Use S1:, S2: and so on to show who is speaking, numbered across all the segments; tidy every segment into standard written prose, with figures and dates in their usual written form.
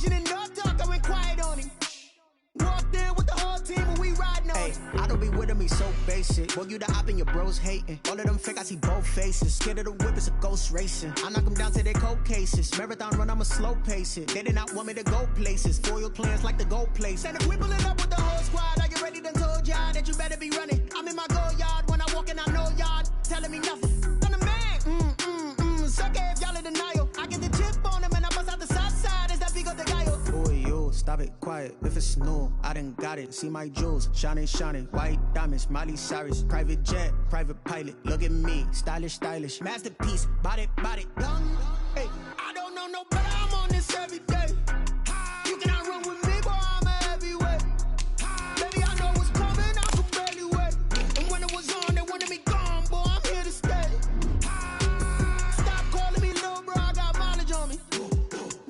S1: action and no talk, I went quiet on him. Walked in with the whole team and we riding on it.
S2: I don't be with him, he's so basic. Boy, you the op and your bros hating. All of them fake, I see both faces. Scared of the whip, it's a ghost racing. I knock them down to their cold cases. Marathon run, I'ma slow pace it. They did not want me to go places. Foil plans like the gold place. And if we pulling up with the whole squad, I get ready to told y'all that you better be running. I'm in my go yard when I walk in, I know y'all telling me nothing. I'm the man, sucker if y'all in denial. I get the chip on them and I bust out the south side. Is that big of the guy? Boy, you, stop it, quiet. If it's new, I done got it. See my jewels, shining, shining. White diamonds, Miley Cyrus. Private jet, private pilot. Look at me, stylish, stylish. Masterpiece, body, young.
S1: Hey, I don't know no better, I'm on this every day. You cannot run with me, boy, I'm a heavyweight. Baby, I know what's coming, I could barely wait. And when it was on, they wanted me gone, boy, I'm here to stay. Stop calling me little bro, I got mileage on me.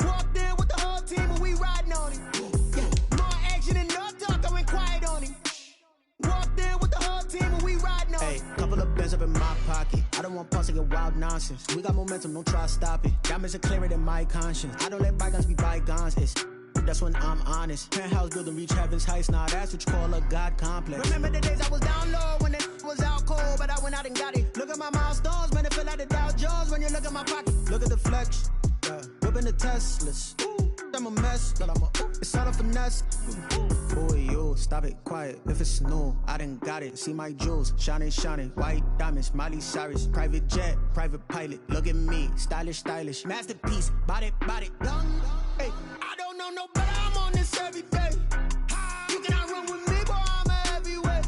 S1: Walked in with the whole team and we riding on it. Yeah, more action and no talk, I went quiet on him. Walked in with the whole team and we riding on it.
S2: Hey, couple of bands up in my pocket. I don't want pause to get wild nonsense. We got momentum, don't try to stop it. Diamonds are clearer than my conscience. I don't let bygones be bygones. That's when I'm honest. Penthouse building, reach heaven's heights. Now that's what you call a God complex.
S1: Remember the days I was down low when it was out cold, but I went out and got it. Look at my milestones, man, it feel like the Dow Jones when you look at my pocket.
S2: Look at the flex, whipping the Teslas. I'm a mess, but it's all a finesse. Boy, you, stop it, quiet. If it's new, I done got it. See my jewels, shining, shining. White diamonds, Miley Cyrus. Private jet, private pilot. Look at me, stylish, stylish. Masterpiece, body, young.
S1: Hey, I don't know no better, I'm on this every day. You cannot run with me, boy, I'm a heavyweight.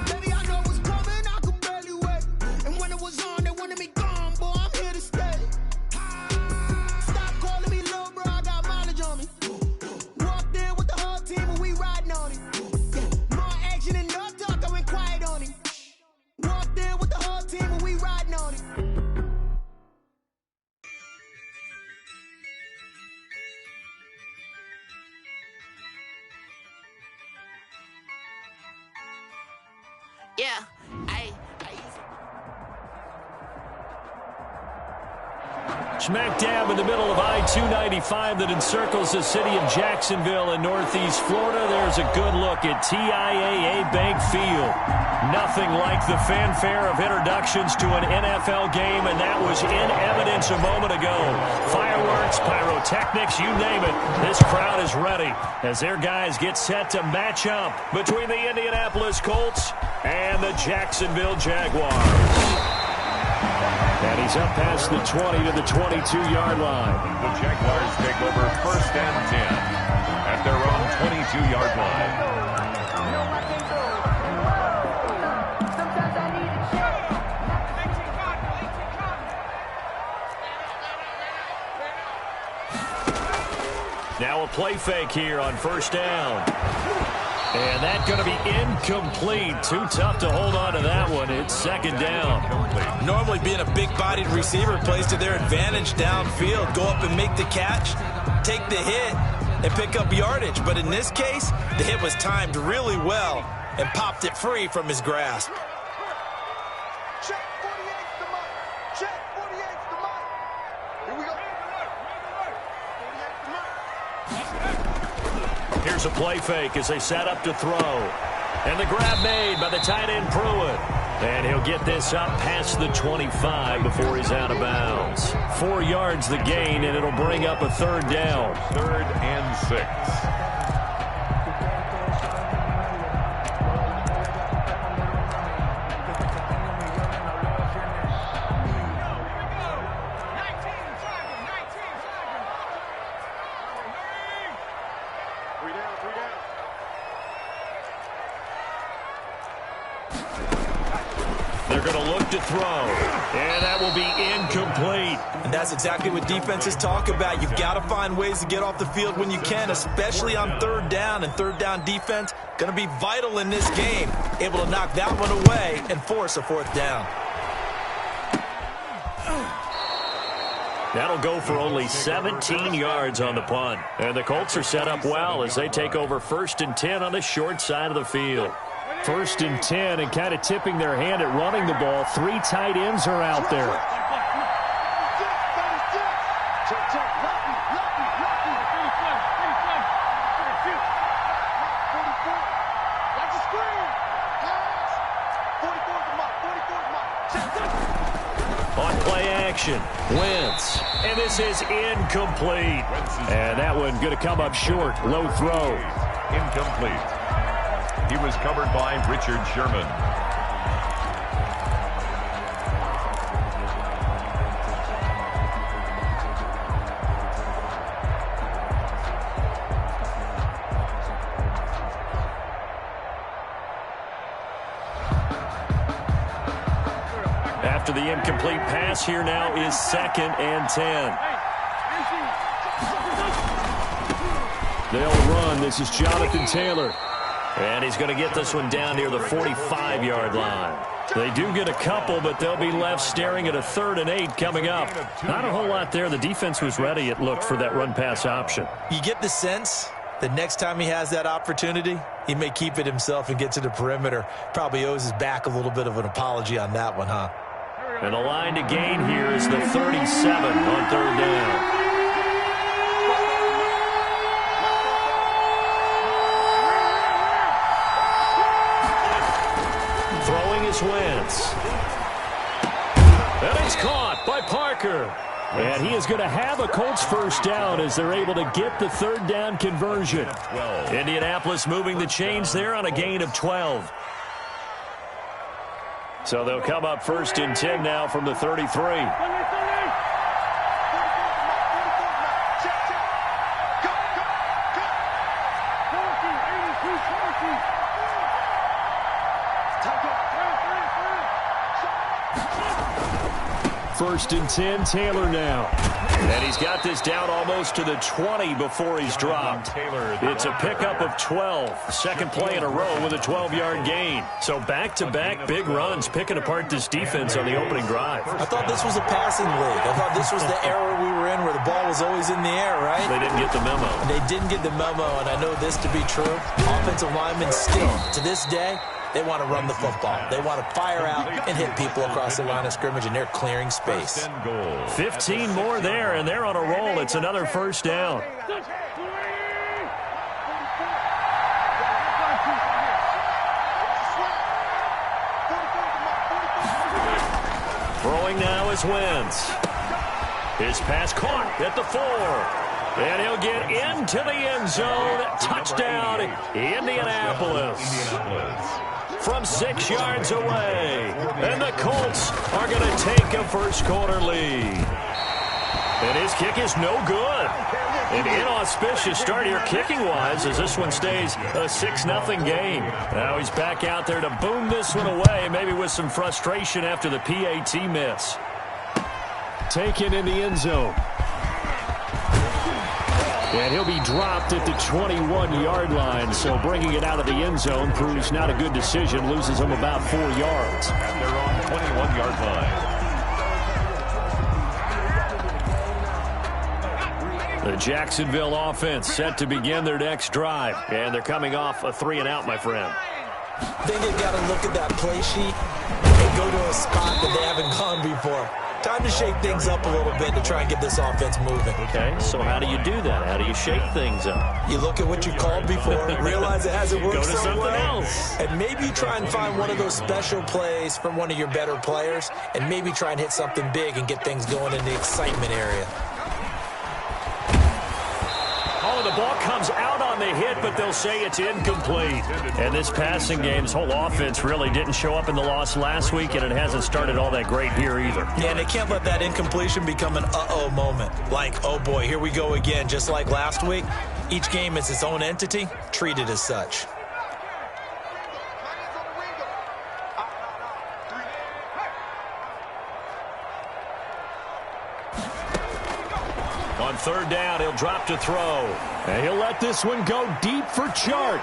S1: Baby, I know what's coming, I could barely wait. And when it was on, they wanted me gone, boy, I'm here to stay. Stop calling me little bro, I got mileage on me. Walked in with the whole team and we riding on it. Yeah, more action and no talk, I went quiet on him. Walked in with the whole team and we riding on it.
S3: Yeah,
S4: Smack dab in the middle of I-295 that encircles the city of Jacksonville in northeast Florida. There's a good look at TIAA Bank Field. Nothing like the fanfare of introductions to an NFL game, and that was in evidence a moment ago. Fireworks, pyrotechnics, you name it. This crowd is ready as their guys get set to match up between the Indianapolis Colts and the Jacksonville Jaguars. And he's up past the 20 to the 22-yard line.
S5: The Jaguars take over 1st and 10 at their own 22-yard line.
S4: Now a play fake here on 1st down. And that's going to be incomplete. Too tough to hold on to that one. It's 2nd down.
S6: Normally being a big-bodied receiver plays to their advantage downfield. Go up and make the catch, take the hit, and pick up yardage. But in this case, the hit was timed really well and popped it free from his grasp.
S7: Check 48's the mark. Check 48's the mark. Here we go. 48's the mark.
S4: Here's a play fake as they set up to throw. And the grab made by the tight end Pruitt. And he'll get this up past the 25 before he's out of bounds. 4 yards the gain, and it'll bring up a 3rd down.
S5: 3rd and 6.
S4: They're going to look to throw, and that will be incomplete.
S6: And that's exactly what defenses talk about. You've got to find ways to get off the field when you can, especially on 3rd down. And 3rd down defense going to be vital in this game. Able to knock that one away and force a 4th down.
S4: That'll go for only 17 yards on the punt. And the Colts are set up well as they take over 1st and 10 on the short side of the field. 1st and 10, and kind of tipping their hand at running the ball. 3 tight ends are out there. action. Wentz. And this is incomplete. And that one going to come up short. Low throw.
S5: Incomplete. He was covered by Richard Sherman.
S4: After the incomplete pass, here now is 2nd and 10. They'll run. This is Jonathan Taylor. And he's going to get this one down near the 45-yard line. They do get a couple, but they'll be left staring at a 3rd and 8 coming up. Not a whole lot there. The defense was ready, it looked, for that run-pass option.
S6: You get the sense that next time he has that opportunity, he may keep it himself and get to the perimeter. Probably owes his back a little bit of an apology on that one, huh?
S4: And the line to gain here is the 37 on 3rd down. Throwing is Wentz. And it's caught by Parker. And he is going to have a Colts first down as they're able to get the 3rd down conversion. Indianapolis moving the chains there on a gain of 12. So they'll come up 1st and 10 now from the 33. First and 10, Taylor now. And he's got this down almost to the 20 before he's dropped. It's a pickup of 12. Second play in a row with a 12-yard gain. So back-to-back big runs picking apart this defense on the opening drive.
S6: I thought this was a passing league. I thought this was the era we were in where the ball was always in the air, right?
S4: They didn't get the memo.
S6: They didn't get the memo, and I know this to be true. Offensive linemen still, to this day, they want to run the football. They want to fire out and hit people across the line of scrimmage, and they're clearing space.
S4: 15 more there, and they're on a roll. It's another first down. Throwing now is Wentz. His pass caught at the 4. And he'll get into the end zone. Touchdown, Indianapolis. From 6 yards away. And the Colts are going to take a first-quarter lead. And his kick is no good. An inauspicious start here kicking-wise as this one stays a 6-0 game. Now he's back out there to boom this one away, maybe with some frustration after the PAT miss. Taken in the end zone. And he'll be dropped at the 21-yard line, so bringing it out of the end zone proves not a good decision. Loses him about 4 yards.
S5: At their own 21-yard line.
S4: The Jacksonville offense set to begin their next drive. And they're coming off a 3-and-out, my friend.
S6: I think they've got to look at that play sheet and go to a spot that they haven't gone before. Time to shake things up a little bit to try and get this offense moving.
S4: Okay, so how do you do that? How do you shake things up?
S6: You look at what you called before, realize it hasn't worked
S4: Go to
S6: so
S4: something
S6: well,
S4: else.
S6: and maybe you try and find one of those special plays from one of your better players, and maybe try and hit something big and get things going in the excitement area.
S4: Oh, the ball comes out on the hit, but they'll say it's incomplete. And this passing game's whole offense really didn't show up in the loss last week, and it hasn't started all that great here either.
S6: Yeah, and they can't let that incompletion become an uh-oh moment. Like, oh boy, here we go again, just like last week. Each game is its own entity, treated as such.
S4: On 3rd down, he'll drop to throw. And he'll let this one go deep for Chark.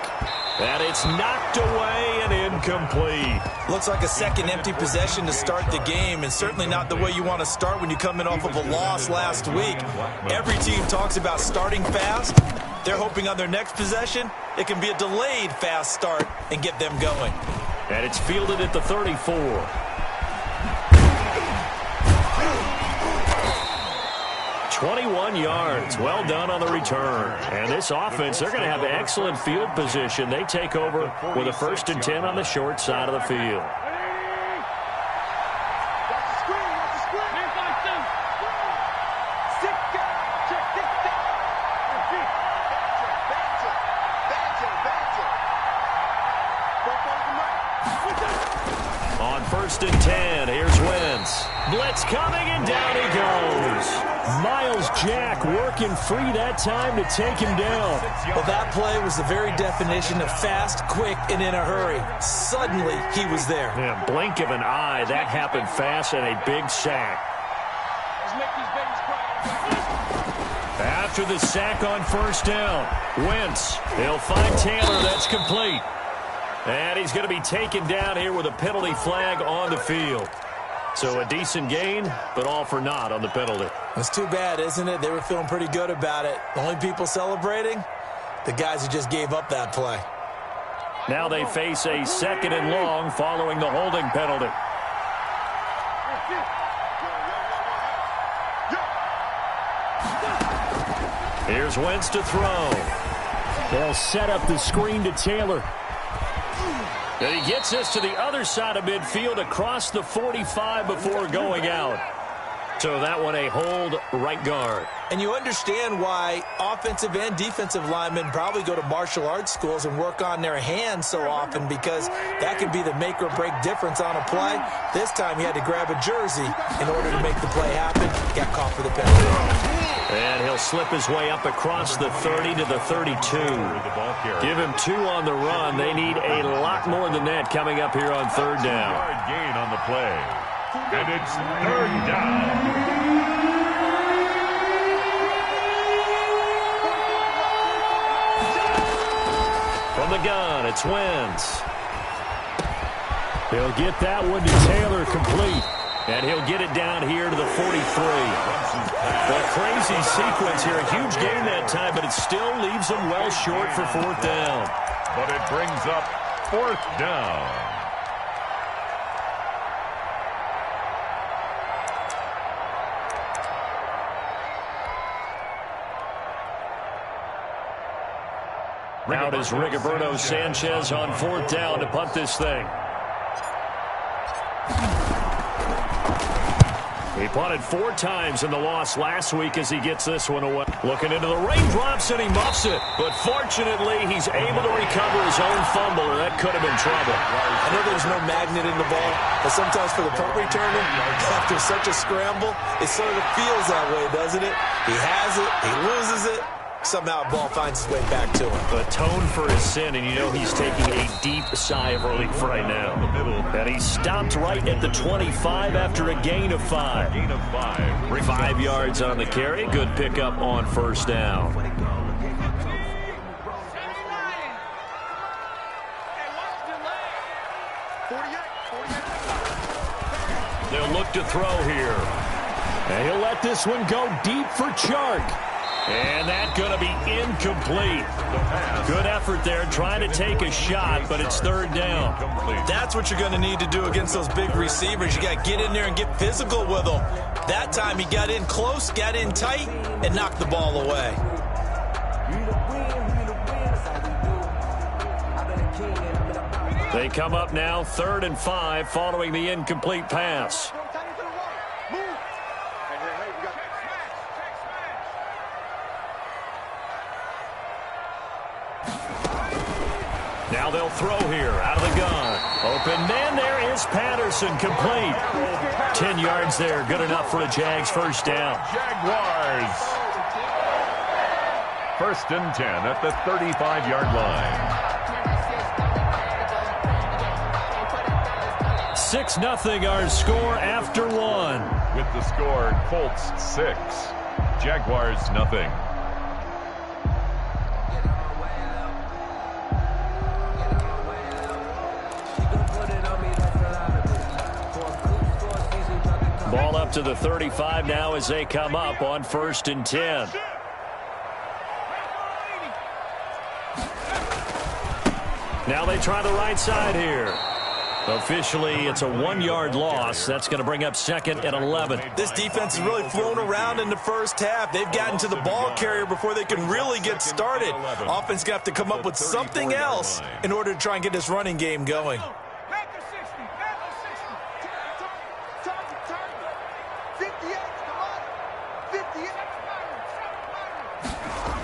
S4: And it's knocked away and incomplete.
S6: Looks like a second empty possession to start the game, and certainly not the way you want to start when you come in off of a loss last week. Every team talks about starting fast. They're hoping on their next possession, it can be a delayed fast start and get them going.
S4: And it's fielded at the 34. 21 yards. Well done on the return. And this offense, they're going to have excellent field position. They take over with a 1st and 10 on the short side of the field. first and 10. Here's Wentz. Blitz coming, and down he goes. Miles Jack working free that time to take him down.
S6: Well, that play was the very definition of fast, quick, and in a hurry. Suddenly, he was there.
S4: Yeah, blink of an eye. That happened fast, and a big sack. After the sack on first down, Wentz, he'll find Taylor. That's complete. And he's going to be taken down here with a penalty flag on the field. So a decent gain, but all for naught on the penalty.
S6: It's too bad, isn't it? They were feeling pretty good about it. The only people celebrating, the guys who just gave up that play.
S4: Now they face a second and long following the holding penalty. Here's Wentz to throw. They'll set up the screen to Taylor. And he gets this to the other side of midfield across the 45 before going out. So that one a hold right guard.
S6: And you understand why offensive and defensive linemen probably go to martial arts schools and work on their hands so often, because that can be the make or break difference on a play. This time he had to grab a jersey in order to make the play happen. Got caught for the penalty.
S4: And he'll slip his way up across the 30 to the 32. Give him 2 on the run. They need a lot more than that coming up here on third down.
S5: Gain on the play. And it's third down.
S4: From the gun, it's Wentz. He'll get that one to Taylor, complete. And he'll get it down here to the 43. A crazy sequence here. A huge gain that time, but it still leaves them well short for fourth down.
S5: But it brings up fourth down.
S4: Out is Rigoberto Sanchez on fourth down to punt this thing. He punted 4 times in the loss last week as he gets this one away. Looking into the raindrops, and he muffs it. But fortunately, he's able to recover his own fumble, or that could have been trouble.
S6: I know there's no magnet in the ball, but sometimes for the punt returner, after such a scramble, it sort of feels that way, doesn't it? He has it, he loses it. Somehow the ball finds its way back to him.
S4: Atone for his sin, and you know he's taking a deep sigh of relief right now. And he stopped right at the 25 after a gain of 5. 5 yards on the carry. Good pickup on first down. They'll look to throw here. And he'll let this one go deep for Chark. And that's going to be incomplete. Good effort there trying to take a shot, but it's third down.
S6: That's what you're going to need to do against those big receivers. You got to get in there and get physical with them. That time he got in close, got in tight, and knocked the ball away.
S4: They come up now 3rd and 5 following the incomplete pass. Now they'll throw here out of the gun. Open man, there is Patterson, complete. 10 yards there, good enough for a Jags first down.
S5: Jaguars. 1st and 10 at the 35-yard line.
S4: 6-0 our score after 1.
S5: With the score, Colts 6, Jaguars nothing.
S4: Ball up to the 35 now as they come up on 1st and 10. Now they try the right side here. Officially, it's a 1-yard loss. That's going to bring up 2nd and 11.
S6: This defense has really flown around in the first half. They've gotten to the ball carrier before they can really get started. Offense going to have to come up with something else in order to try and get this running game going.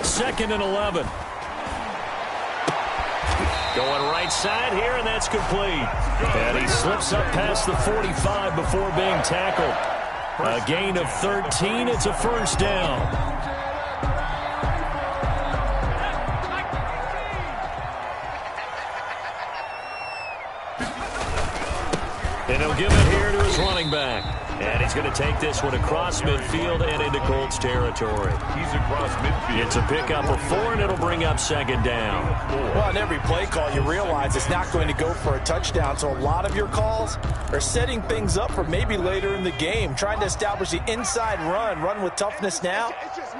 S4: 2nd and 11. Going right side here, and that's complete. And he slips up past the 45 before being tackled. A gain of 13. It's a first down. And he'll give it here to his running back. And he's going to take this one across midfield and into Colts territory.
S5: He's across midfield.
S4: It's a pickup of 4, and it'll bring up second down.
S6: Well, on every play call, you realize it's not going to go for a touchdown, so a lot of your calls are setting things up for maybe later in the game, trying to establish the inside run with toughness now,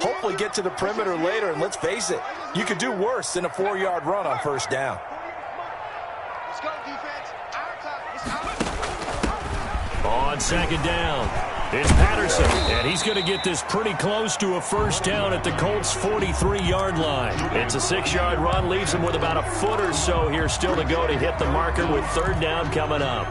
S6: hopefully get to the perimeter later, and let's face it, you could do worse than a 4-yard run on first down.
S7: Let's go, defense. Our time. It's our time.
S4: On second down, it's Patterson, and he's going to get this pretty close to a first down at the Colts' 43-yard line. It's a 6-yard run, leaves him with about a foot or so here still to go to hit the marker with third down coming up.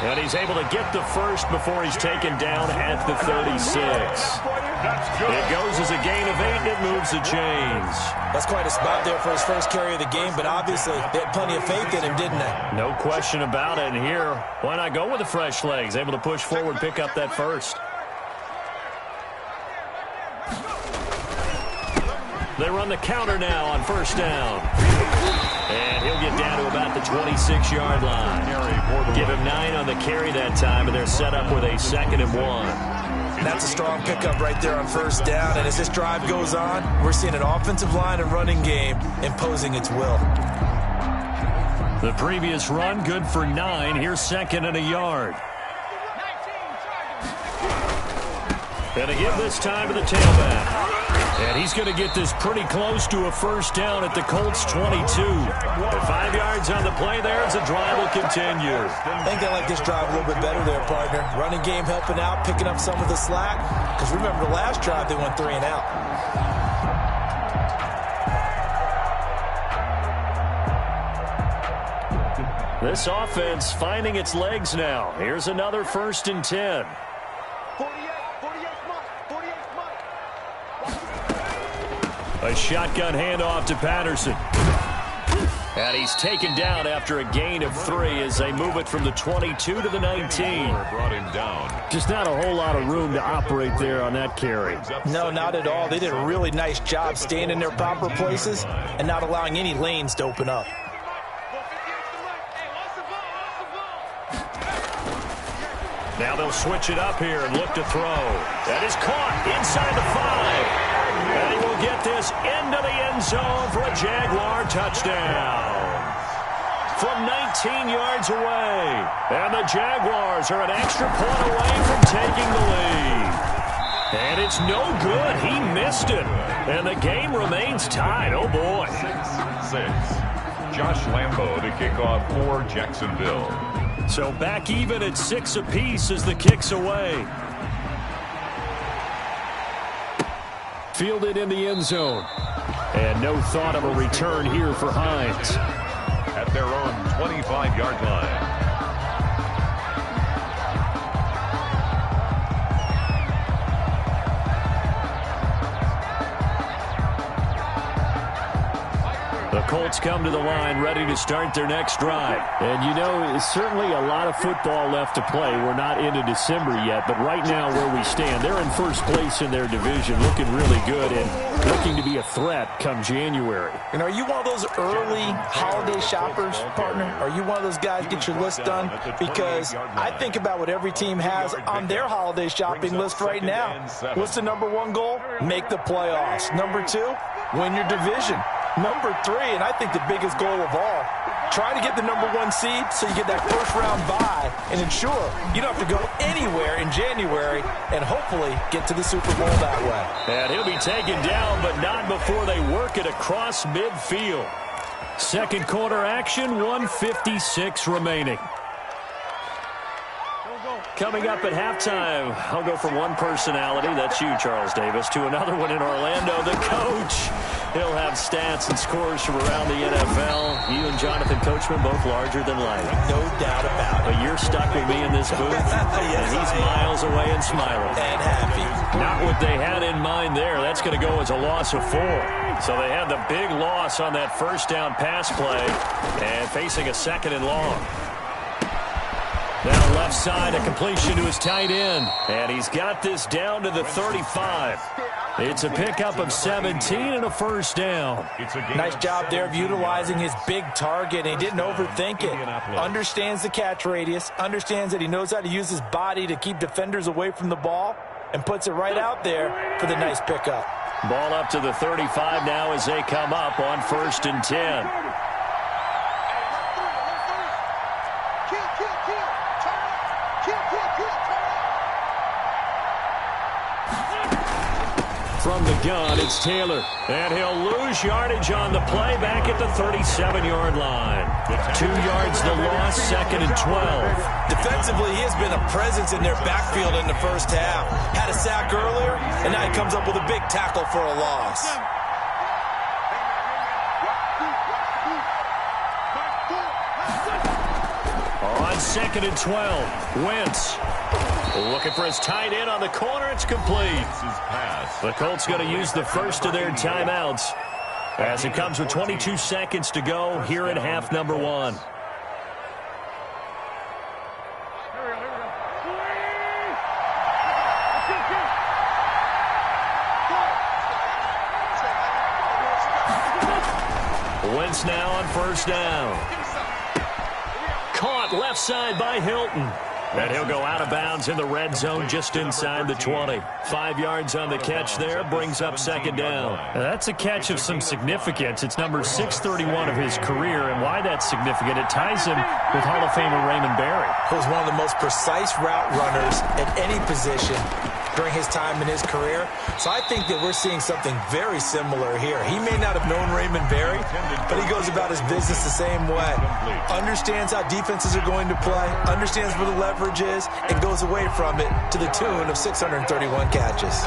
S4: And he's able to get the first before he's taken down at the 36. It goes as a gain of 8, and it moves the chains.
S6: That's quite a spot there for his first carry of the game, but obviously they had plenty of faith in him, didn't they?
S4: No question about it. And here, why not go with the fresh legs? Able to push forward, pick up that first. They run the counter now on first down. And he'll get down to about the 26-yard line. Give him 9 on the carry that time, and they're set up with a 2nd and 1.
S6: That's a strong pickup right there on first down, and as this drive goes on, we're seeing an offensive line and running game imposing its will.
S4: The previous run, good for 9. Here's 2nd and a yard. And a give this time to the tailback. And he's going to get this pretty close to a first down at the Colts' 22. At 5 yards on the play there as the drive will continue.
S6: I think they like this drive a little bit better there, partner. Running game helping out, picking up some of the slack. Because remember, the last drive they went 3 and out.
S4: This offense finding its legs now. Here's another 1st and 10.
S7: 48's mine. 48's mine.
S4: A shotgun handoff to Patterson. And he's taken down after a gain of 3 as they move it from the 22 to the 19.
S5: Brought him down.
S4: Just not a whole lot of room to operate there on that carry.
S6: No, not at all. They did a really nice job staying in their proper places and not allowing any lanes to open up.
S4: Now they'll switch it up here and look to throw. That is caught inside the 5. And he will get this into the end zone for a Jaguar touchdown. From 19 yards away. And the Jaguars are an extra point away from taking the lead. And it's no good. He missed it. And the game remains tied. Oh, boy.
S5: 6. Josh Lambo to kick off for Jacksonville.
S4: So back even at 6 apiece as the kick's away. Fielded in the end zone. And no thought of a return here for Hines.
S5: At their own 25-yard line.
S4: The Colts come to the line ready to start their next drive. And, you know, it's certainly a lot of football left to play. We're not into December yet, but right now where we stand, they're in first place in their division, looking really good and looking to be a threat come January.
S6: And are you one of those early holiday shoppers, partner? Are you one of those guys get your list done? Because I think about what every team has on their holiday shopping list right now. What's the number 1 goal? Make the playoffs. Number 2, win your division. Number 3, and I think the biggest goal of all, Try to get the #1 seed so you get that first-round bye and ensure you don't have to go anywhere in January and hopefully get to the Super Bowl that way.
S4: And he'll be taken down, but not before they work it across midfield. Second quarter action, 1:56 remaining. Coming up at halftime, I'll go from one personality, that's you, Charles Davis, to another one in Orlando, the coach. He'll have stats and scores from around the NFL. You and Jonathan Coachman, both larger than life.
S6: No doubt about it.
S4: But you're stuck with me in this booth, and he's miles away and smiling.
S6: And happy.
S4: Not what they had in mind there. That's going to go as a loss of 4. So they had the big loss on that first down pass play and facing a second and long. Now left side, a completion to his tight end. And he's got this down to the 35. It's a pickup of 17 and a first down.
S6: Nice job there of utilizing his big target. And he didn't overthink it. Understands the catch radius. Understands that he knows how to use his body to keep defenders away from the ball. And puts it right out there for the nice pickup.
S4: Ball up to the 35 now as they come up on 1st and 10. From the gun, it's Taylor. And he'll lose yardage on the play back at the 37-yard line. 2 yards the loss, 2nd and 12.
S6: Defensively, he has been a presence in their backfield in the first half. Had a sack earlier, and now he comes up with a big tackle for a loss.
S4: On 2nd and 12, Wentz. Looking for his tight end on the corner. It's complete. The Colts going to use the first of their timeouts as it comes with 22 seconds to go here in half number 1. Wentz now on first down. Caught left side by Hilton. And he'll go out of bounds in the red zone just inside the 20. 5 yards on the catch there, brings up 2nd down. Now that's a catch of some significance. It's number 631 of his career, and why that's significant, it ties him with Hall of Famer Raymond Berry.
S6: He was one of the most precise route runners at any position during his time in his career. So I think that we're seeing something very similar here. He may not have known Raymond Berry, but he goes about his business the same way. Understands how defenses are going to play, understands where the leverage is, and goes away from it to the tune of 631 catches.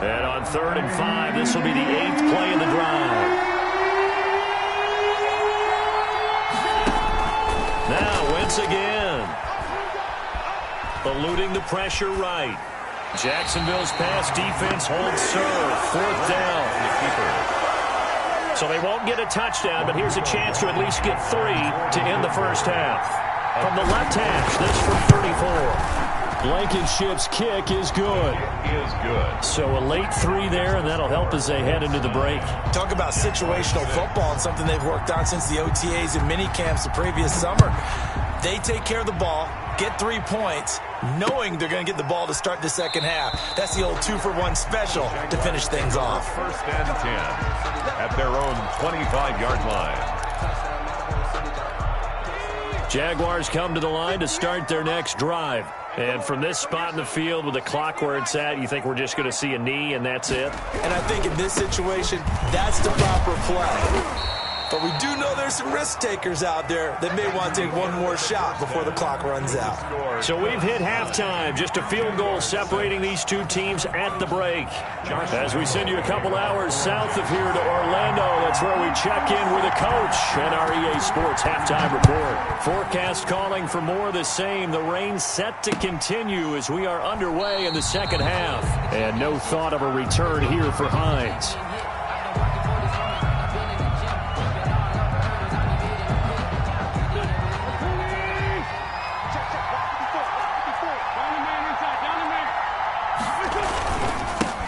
S4: And on 3rd and 5, this will be the 8th play of the drive. Now Wentz again. Eluding the pressure right. Jacksonville's pass defense holds serve. 4th down. So they won't get a touchdown, but here's a chance to at least get 3 to end the first half. From the left hash, this from 34. Blankenship's kick is good. So a late 3 there, and that'll help as they head into the break.
S6: Talk about situational football and something they've worked on since the OTAs and mini camps the previous summer. They take care of the ball, get 3 points, knowing they're going to get the ball to start the second half. That's the old 2-for-1 special to finish things off.
S5: 1st and 10 at their own 25-yard line.
S4: Jaguars come to the line to start their next drive. And from this spot in the field with the clock where it's at, you think we're just going to see a knee and that's it?
S6: And I think in this situation, that's the proper play. But we do know there's some risk takers out there that may want to take one more shot before the clock runs out.
S4: So we've hit halftime. Just a field goal separating these two teams at the break. As we send you a couple hours south of here to Orlando, that's where we check in with the coach and our EA Sports halftime report. Forecast calling for more of the same. The rain set to continue as we are underway in the second half. And no thought of a return here for Hines.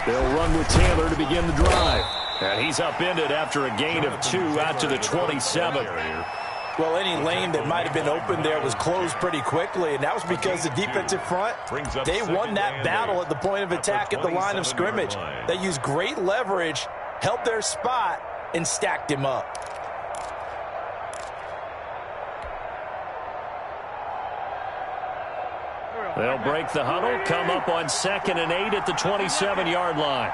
S4: They'll run with Taylor to begin the drive. And he's upended after a gain of 2 out to the 27.
S6: Well, any lane that might have been open there was closed pretty quickly, and that was because the defensive front, they won that battle at the point of attack at the line of scrimmage. They used great leverage, held their spot, and stacked him up.
S4: They'll break the huddle, come up on 2nd and 8 at the 27-yard line.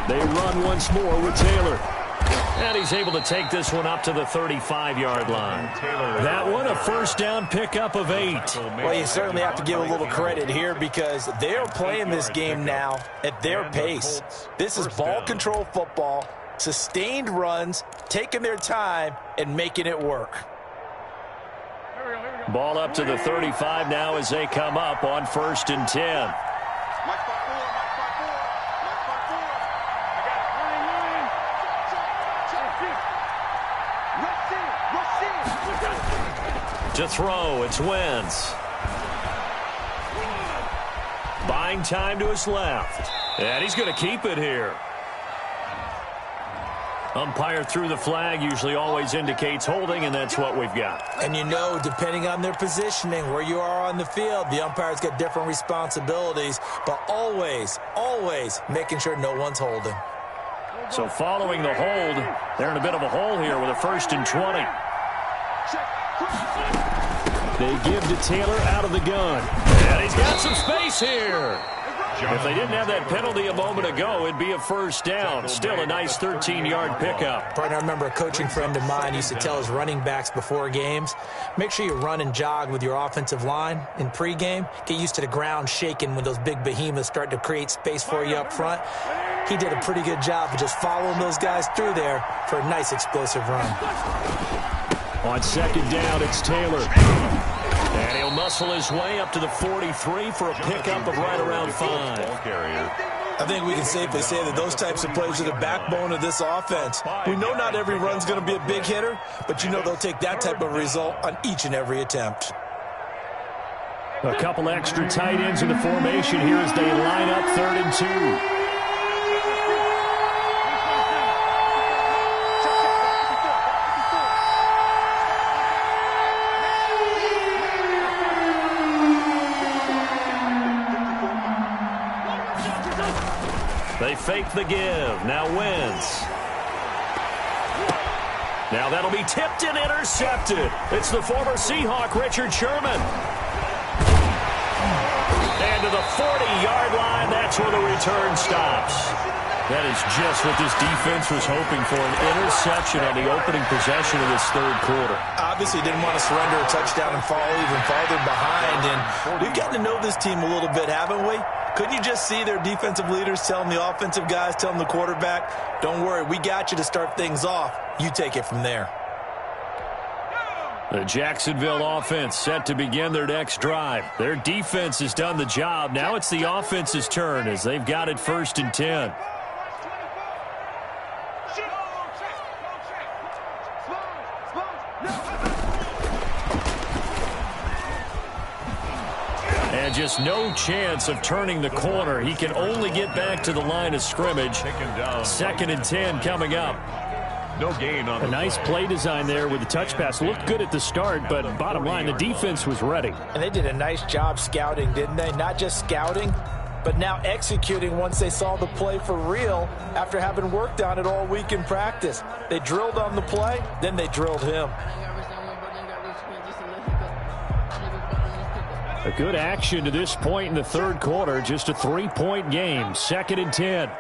S4: They run once more with Taylor. And he's able to take this one up to the 35-yard line. That one, a first down pickup of 8.
S6: Well, you certainly have to give a little credit here because they're playing this game now at their pace. This is ball control football, sustained runs, taking their time, and making it work.
S4: Ball up to the 35 now as they come up on 1st and 10. To throw, it's Wentz. Buying time to his left. And he's going to keep it here. Umpire threw the flag, usually always indicates holding, and that's what we've got.
S6: And you know, depending on their positioning, where you are on the field, the umpire's got different responsibilities, but always, always making sure no one's holding.
S4: So following the hold, they're in a bit of a hole here with a 1st and 20. They give to Taylor out of the gun. And he's got some space here. If they didn't have that penalty a moment ago, it'd be a first down. Still a nice 13-yard pickup.
S6: Partner, I remember a coaching friend of mine used to tell his running backs before games, make sure you run and jog with your offensive line in pregame. Get used to the ground shaking when those big behemoths start to create space for you up front. He did a pretty good job of just following those guys through there for a nice explosive run.
S4: On 2nd down, it's Taylor. And he'll muscle his way up to the 43 for a pickup of right around 5.
S6: I think we can safely say that those types of plays are the backbone of this offense. We know not every run's going to be a big hitter, but you know they'll take that type of result on each and every attempt.
S4: A couple extra tight ends in the formation here as they line up 3rd and 2. They fake the give. Now Wentz. Now that'll be tipped and intercepted. It's the former Seahawk, Richard Sherman. And to the 40-yard line, that's where the return stops. That is just what this defense was hoping for, an interception on the opening possession of this 3rd quarter.
S6: Obviously didn't want to surrender a touchdown and fall even farther behind. And we've gotten to know this team a little bit, haven't we? Couldn't you just see their defensive leaders telling the offensive guys, telling the quarterback, don't worry, we got you to start things off. You take it from there.
S4: The Jacksonville offense set to begin their next drive. Their defense has done the job. Now it's the offense's turn as they've got it 1st and 10. And just no chance of turning the corner. He can only get back to the line of scrimmage. 2nd and 10 coming up.
S5: No gain on
S4: a nice play design there with the touch pass. Looked good at the start, but bottom line, the defense was ready.
S6: And they did a nice job scouting, didn't they? Not just scouting, but now executing once they saw the play for real after having worked on it all week in practice. They drilled on the play, then they drilled him.
S4: A good action to this point in the 3rd quarter. Just a 3-point game. 2nd and 10.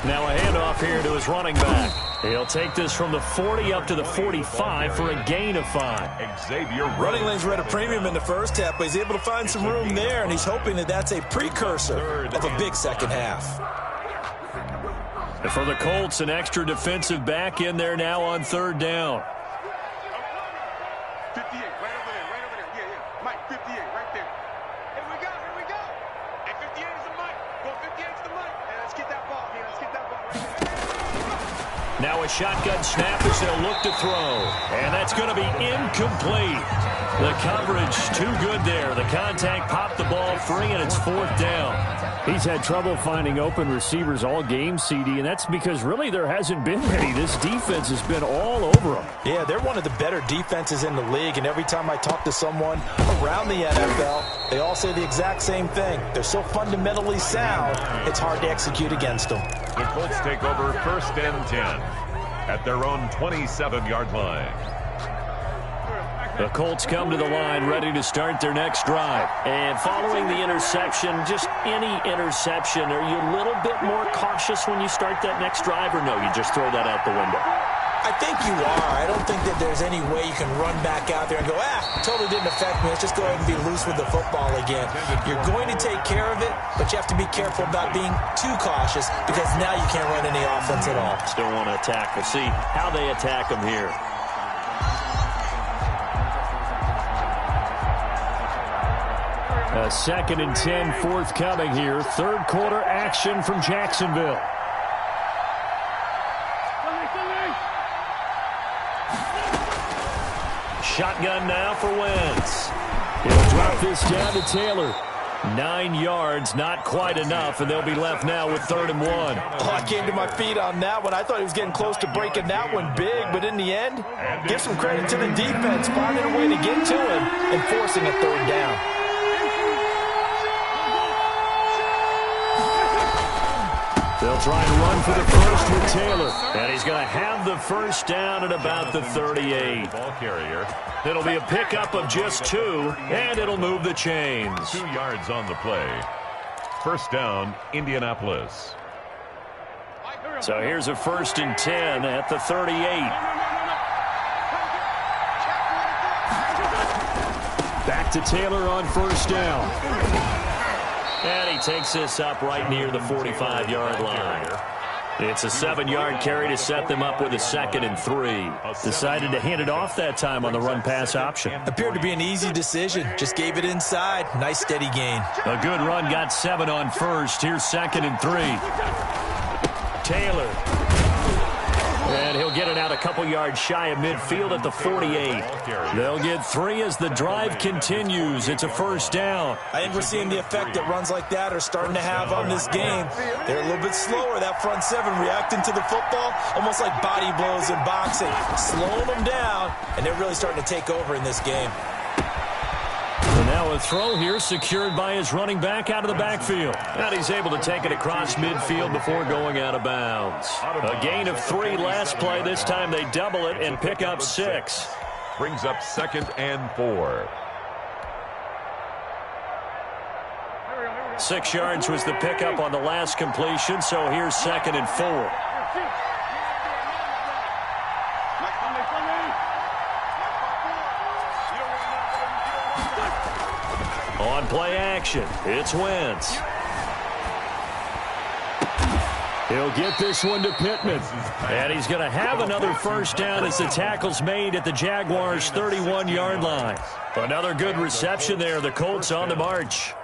S4: Now a handoff here to his running back. He'll take this from the 40 up to the 45 for a gain of 5.
S5: Xavier
S6: running lanes were at a premium in the first half, but he's able to find some room there, and he's hoping that that's a precursor of a big second half.
S4: And for the Colts, an extra defensive back in there now on 3rd down.
S7: 58, right over there. Yeah. Mike, 58, right there. Here we go. And 58 is the Mike. Go 58 is the Mike. And let's get that ball here. Let's get that ball right there.
S4: Now a shotgun snap as they'll look to throw. And that's going to be incomplete. The coverage too good there. The contact popped the ball free, and it's 4th down. He's had trouble finding open receivers all game, CD, and that's because really there hasn't been many. This defense has been all over them.
S6: Yeah, they're one of the better defenses in the league, and every time I talk to someone around the NFL, they all say the exact same thing. They're so fundamentally sound, it's hard to execute against them.
S5: The Colts take over 1st and 10 at their own 27-yard line.
S4: The Colts come to the line ready to start their next drive. And following the interception, just any interception, are you a little bit more cautious when you start that next drive, or no, you just throw that out the window?
S6: I think you are. I don't think that there's any way you can run back out there and go, totally didn't affect me. Let's just go ahead and be loose with the football again. You're going to take care of it, but you have to be careful about being too cautious because now you can't run any offense at all.
S4: Still want to attack. We'll see how they attack them here. A 2nd and 10 forthcoming here. 3rd quarter action from Jacksonville. Shotgun now for Wentz. He'll drop this down to Taylor. 9 yards, not quite enough, and they'll be left now with 3rd and 1.
S6: Oh, I came to my feet on that one. I thought he was getting close to breaking that one big, but in the end, give some credit to the defense, finding a way to get to him and forcing a 3rd down.
S4: They'll try and run for the first with Taylor. And he's going to have the first down at about the 38.
S5: Ball carrier.
S4: It'll be a pickup of just 2, and it'll move the chains.
S5: 2 yards on the play. 1st down, Indianapolis.
S4: So here's a 1st and 10 at the 38. Back to Taylor on 1st down. And he takes this up right near the 45-yard line. It's a 7-yard carry to set them up with a 2nd and 3. Decided to hand it off that time on the run-pass option.
S6: Appeared to be an easy decision. Just gave it inside. Nice steady gain.
S4: A good run, got 7 on 1st. Here's 2nd and 3. Taylor. And he'll get it out a couple yards shy of midfield at the 48. They'll get 3 as the drive continues. It's a 1st down.
S6: I think we're seeing the effect that runs like that are starting to have on this game. They're a little bit slower, that front 7, reacting to the football, almost like body blows in boxing, slowing them down, and they're really starting to take over in this game.
S4: And now a throw here secured by his running back out of the backfield. And he's able to take it across midfield before going out of bounds. A gain of 3 last play. This time they double it and pick up 6.
S5: Brings up 2nd and 4.
S4: 6 yards was the pickup on the last completion, so here's 2nd and 4. On play action, it's Wentz. He'll get this one to Pittman. And he's going to have another 1st down as the tackle's made at the Jaguars' 31-yard line. Another good reception there. The Colts on the march.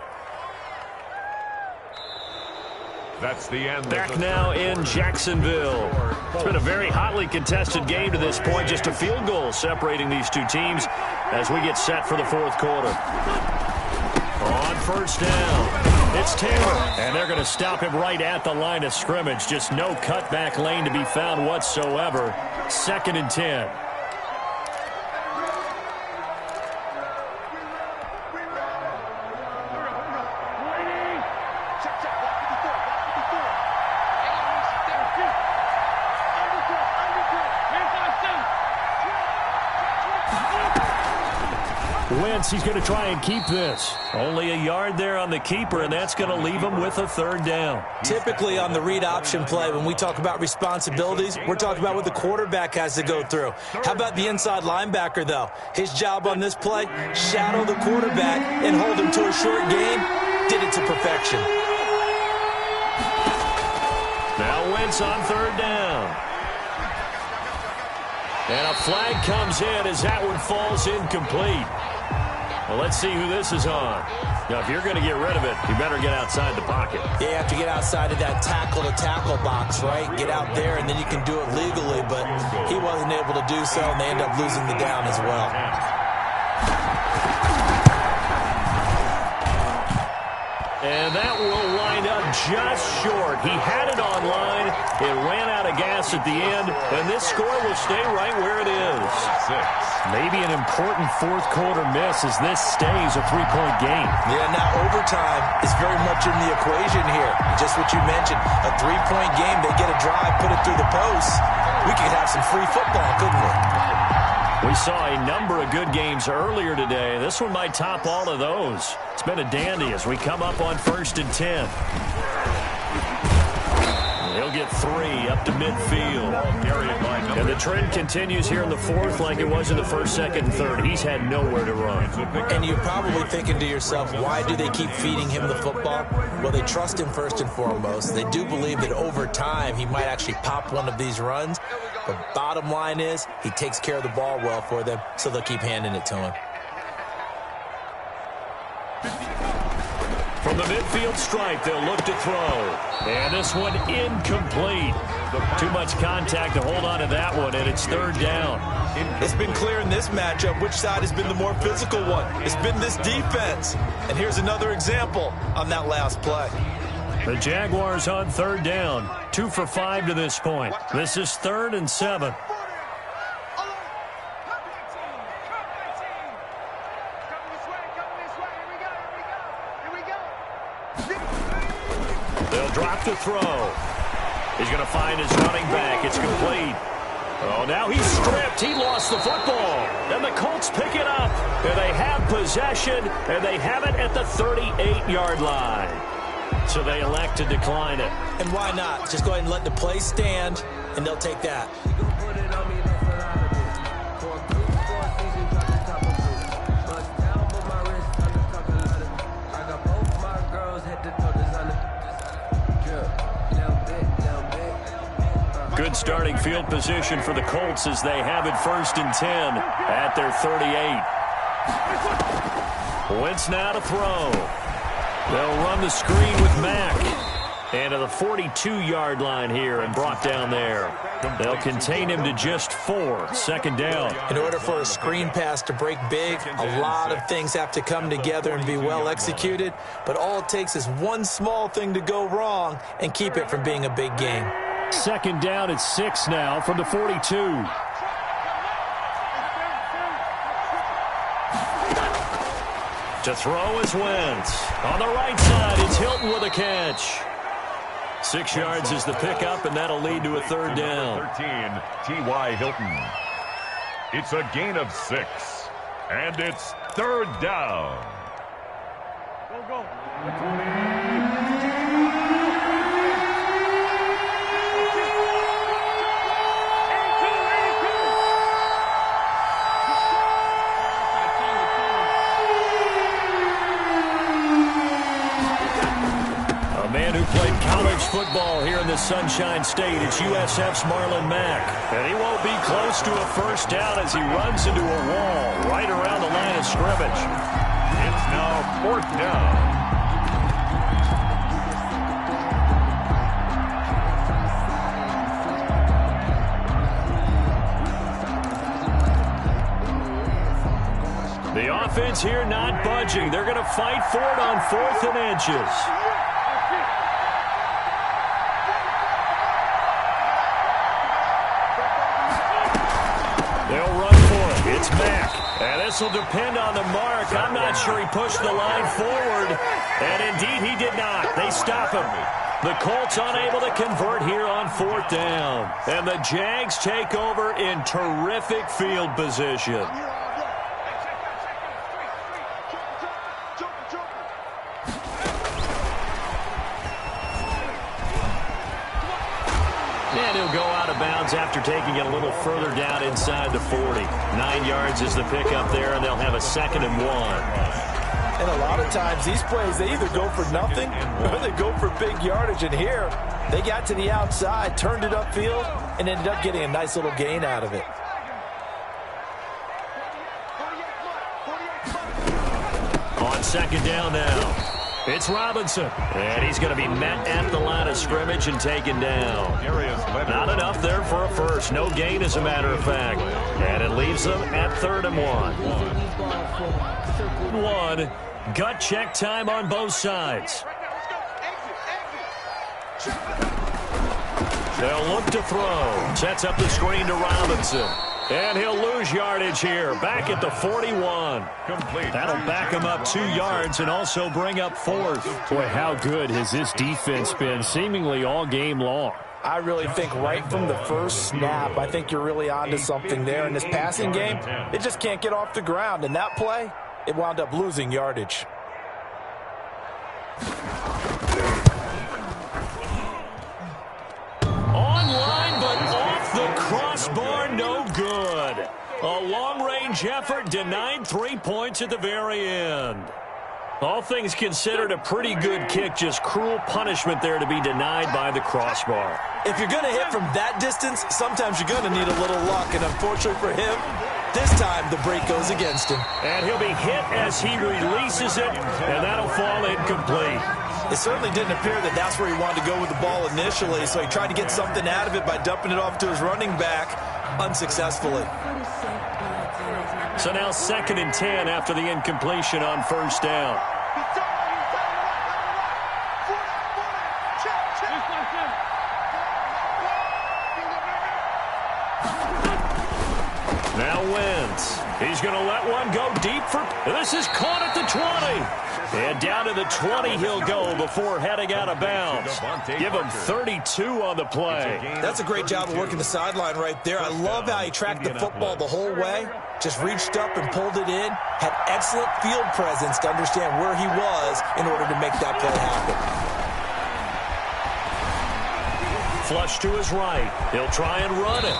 S5: That's the end.
S4: Back now in Jacksonville. It's been a very hotly contested game to this point. Just a field goal separating these two teams as we get set for the 4th quarter. On 1st down, it's Taylor, and they're going to stop him right at the line of scrimmage. Just no cutback lane to be found whatsoever. 2nd and 10. Wentz, he's going to try and keep this. Only a yard there on the keeper, and that's going to leave him with a 3rd down.
S6: Typically on the read option play, when we talk about responsibilities, we're talking about what the quarterback has to go through. How about the inside linebacker, though? His job on this play, shadow the quarterback and hold him to a short gain. Did it to perfection.
S4: Now Wentz on 3rd down. And a flag comes in as that one falls incomplete. Well, let's see who this is on. Now, if you're going to get rid of it, you better get outside the pocket.
S6: Yeah, you have to get outside of that tackle-to-tackle box, right? Get out there, and then you can do it legally, but he wasn't able to do so, and they end up losing the down as well.
S4: And that will wind up just short. He had it online. It ran out of gas at the end, and this score will stay right where it is.
S5: 6.
S4: Maybe an important fourth quarter miss as this stays a three-point game.
S6: Yeah, now overtime is very much in the equation here. Just what you mentioned, a three-point game. They get a drive, put it through the post. We could have some free football, couldn't we?
S4: We saw a number of good games earlier today. This one might top all of those. It's been a dandy as we come up on 1st and 10. He'll get 3 up to midfield. And the trend continues here in the fourth like it was in the first, second, and third. He's had nowhere to run.
S6: And you're probably thinking to yourself, why do they keep feeding him the football? Well, they trust him first and foremost. They do believe that over time he might actually pop one of these runs. But bottom line is he takes care of the ball well for them, so they'll keep handing it to him.
S4: From the midfield stripe, they'll look to throw. And this one incomplete. Too much contact to hold on to that one, and it's 3rd down.
S6: It's been clear in this matchup which side has been the more physical one. It's been this defense. And here's another example on that last play.
S4: The Jaguars on 3rd down. 2 for 5 to this point. This is 3rd and 7. They'll drop to throw. He's going to find his running back. It's complete. Oh, now he's stripped. He lost the football. And the Colts pick it up. And they have possession, and they have it at the 38-yard line. So they elect to decline it.
S6: And why not? Just go ahead and let the play stand, and they'll take that.
S4: Good starting field position for the Colts as they have it 1st and 10 at their 38. Wentz now to throw. They'll run the screen with Mack. And to the 42-yard line here and brought down there. They'll contain him to just 4. 2nd down.
S6: In order for a screen pass to break big, a lot of things have to come together and be well executed. But all it takes is one small thing to go wrong and keep it from being a big game.
S4: 2nd down at 6 now from the 42. To throw is Wentz. On the right side, it's Hilton with a catch. 6 yards is the pickup, and that'll lead to a 3rd down.
S5: 13, T.Y. Hilton. It's a gain of 6, and it's 3rd down. Go.
S4: Played college football here in the Sunshine State. It's USF's Marlon Mack. And he won't be close to a 1st down as he runs into a wall right around the line of scrimmage.
S5: It's now 4th down.
S4: The offense here not budging. They're going to fight for it on 4th and inches. They'll run for it. It's Mack. And this will depend on the mark. I'm not sure he pushed the line forward. And indeed he did not. They stop him. The Colts unable to convert here on 4th down. And the Jags take over in terrific field position. And he'll go out of bounds after taking it a little further down inside the 40. 9 yards is the pickup there, and they'll have a 2nd and 1.
S6: And a lot of times these plays, they either go for nothing or they go for big yardage. And here, they got to the outside, turned it upfield, and ended up getting a nice little gain out of it.
S4: On 2nd down now. It's Robinson, and he's going to be met at the line of scrimmage and taken down. Not enough there for a first. No gain, as a matter of fact. And it leaves them at 3rd and 1. Gut check time on both sides. They'll look to throw. Sets up the screen to Robinson. And he'll lose yardage here. Back at the 41.
S5: Complete.
S4: That'll back him up 2 yards and also bring up 4th. Boy, how good has this defense been seemingly all game long?
S6: I really think right from the first snap, I think you're really onto something there in this passing game. It just can't get off the ground. And that play, it wound up losing yardage.
S4: Online, but off the crossbar, no good. A long-range effort denied 3 points at the very end. All things considered, a pretty good kick, just cruel punishment there to be denied by the crossbar.
S6: If you're going to hit from that distance, sometimes you're going to need a little luck. And unfortunately for him, this time the break goes against him.
S4: And he'll be hit as he releases it, and that'll fall incomplete.
S6: It certainly didn't appear that that's where he wanted to go with the ball initially, so he tried to get something out of it by dumping it off to his running back unsuccessfully.
S4: So now 2nd and 10 after the incompletion on first down. Now Wentz. He's going to let one go deep for... This is caught at the 20. And down to the 20 he'll go before heading out of bounds. Give him 32 on the play.
S6: That's a great job of working the sideline right there. I love how he tracked the football the whole way. Just reached up and pulled it in. Had excellent field presence to understand where he was in order to make that play happen.
S4: Flush to his right. He'll try and run it.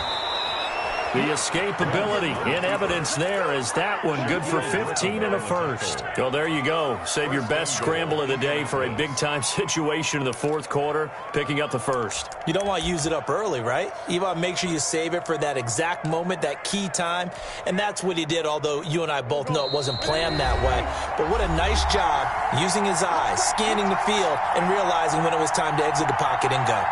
S4: The escapability in evidence there is that one good for 15 and a first. Well, there you go. Save your best scramble of the day for a big-time situation in the 4th quarter, picking up the first.
S6: You don't want to use it up early, right? You want to make sure you save it for that exact moment, that key time. And that's what he did, although you and I both know it wasn't planned that way. But what a nice job using his eyes, scanning the field, and realizing when it was time to exit the pocket and go.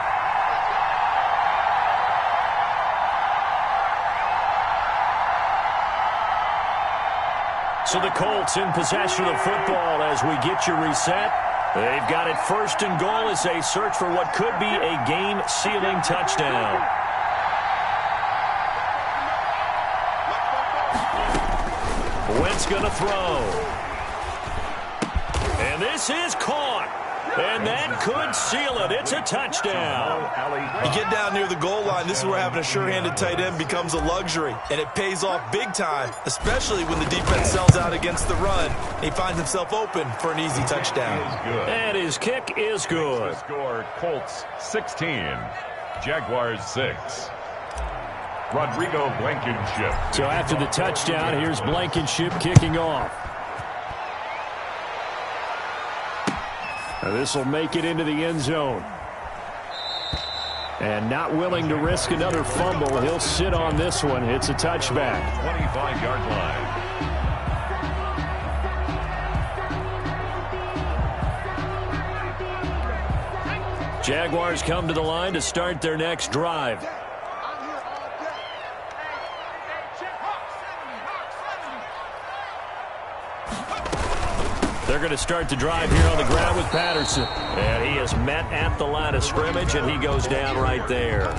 S4: So the Colts in possession of the football as we get you reset. They've got it 1st and goal as they search for what could be a game-sealing touchdown. Wentz going to throw. And this is caught. And that could seal it. It's a touchdown.
S6: You get down near the goal line, this is where having a sure-handed tight end becomes a luxury. And it pays off big time, especially when the defense sells out against the run. He finds himself open for an easy touchdown.
S4: And his kick is good.
S5: Score Colts 16, Jaguars 6. Rodrigo Blankenship.
S4: So after the touchdown, here's Blankenship kicking off. This will make it into the end zone. And not willing to risk another fumble, he'll sit on this one. It's a touchback.
S5: 25-yard line.
S4: Jaguars come to the line to start their next drive. They're going to start the drive here on the ground with Patterson. And he is met at the line of scrimmage, and he goes down right there.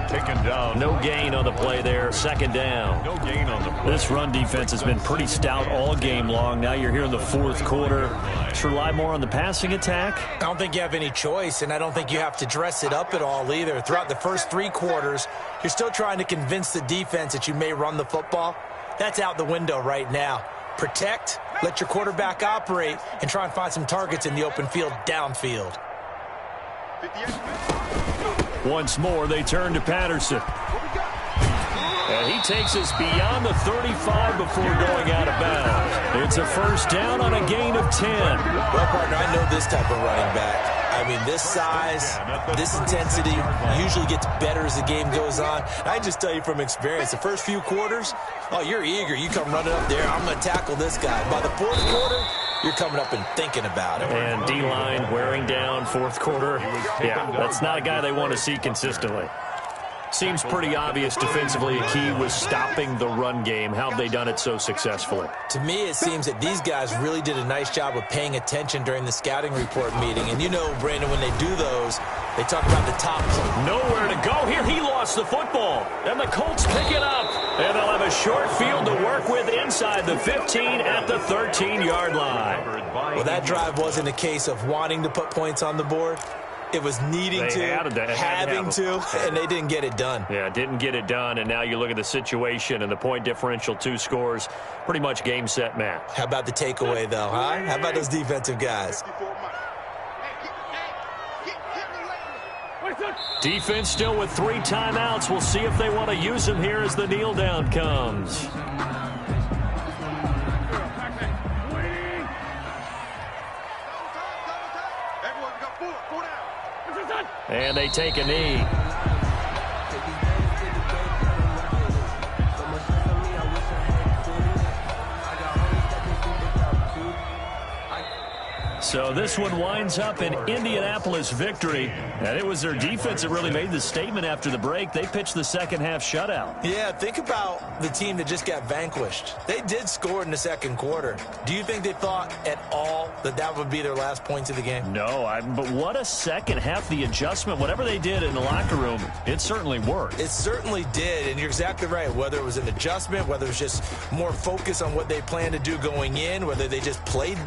S5: Taken down.
S4: No gain on the play there. 2nd down.
S5: No gain on the play.
S4: This run defense has been pretty stout all game long. Now you're here in the 4th quarter. Let's rely more on the passing attack.
S6: I don't think you have any choice, and I don't think you have to dress it up at all either. Throughout the first 3 quarters, you're still trying to convince the defense that you may run the football. That's out the window right now. Protect, let your quarterback operate, and try and find some targets in the open field downfield.
S4: Once more, they turn to Patterson. And he takes us beyond the 35 before going out of bounds. It's a first down on a gain of 10.
S6: Well, partner, I know this type of running back. I mean, this size, this intensity usually gets better as the game goes on. I just tell you from experience, the first few quarters, oh, you're eager. You come running up there, I'm going to tackle this guy. By the 4th quarter, you're coming up and thinking about it.
S4: And D-line wearing down 4th quarter. Yeah, that's not a guy they want to see consistently. Seems pretty obvious defensively. A key was stopping the run game. How have they done it so successfully?
S6: To me, it seems that these guys really did a nice job of paying attention during the scouting report meeting. And you know, Brandon, when they do those, they talk about the top.
S4: Nowhere to go here. He lost the football. And the Colts pick it up. And they'll have a short field to work with inside the 15 at the 13-yard line.
S6: Well, that drive wasn't a case of wanting to put points on the board. It was needing having to, and they didn't get it done.
S4: Yeah, didn't get it done, and now you look at the situation and the point differential, 2 scores, pretty much game, set, match.
S6: How about the takeaway, though, huh? How about those defensive guys?
S4: Defense still with 3 timeouts. We'll see if they want to use them here as the kneel down comes. And they take a knee. So this one winds up an Indianapolis victory. And it was their defense that really made the statement after the break. They pitched the second half shutout.
S6: Yeah, think about the team that just got vanquished. They did score in the second quarter. Do you think they thought at all that that would be their last points of the game?
S4: No, but what a second half. The adjustment, whatever they did in the locker room, it certainly worked.
S6: It certainly did, and you're exactly right. Whether it was an adjustment, whether it was just more focus on what they planned to do going in, whether they just played better.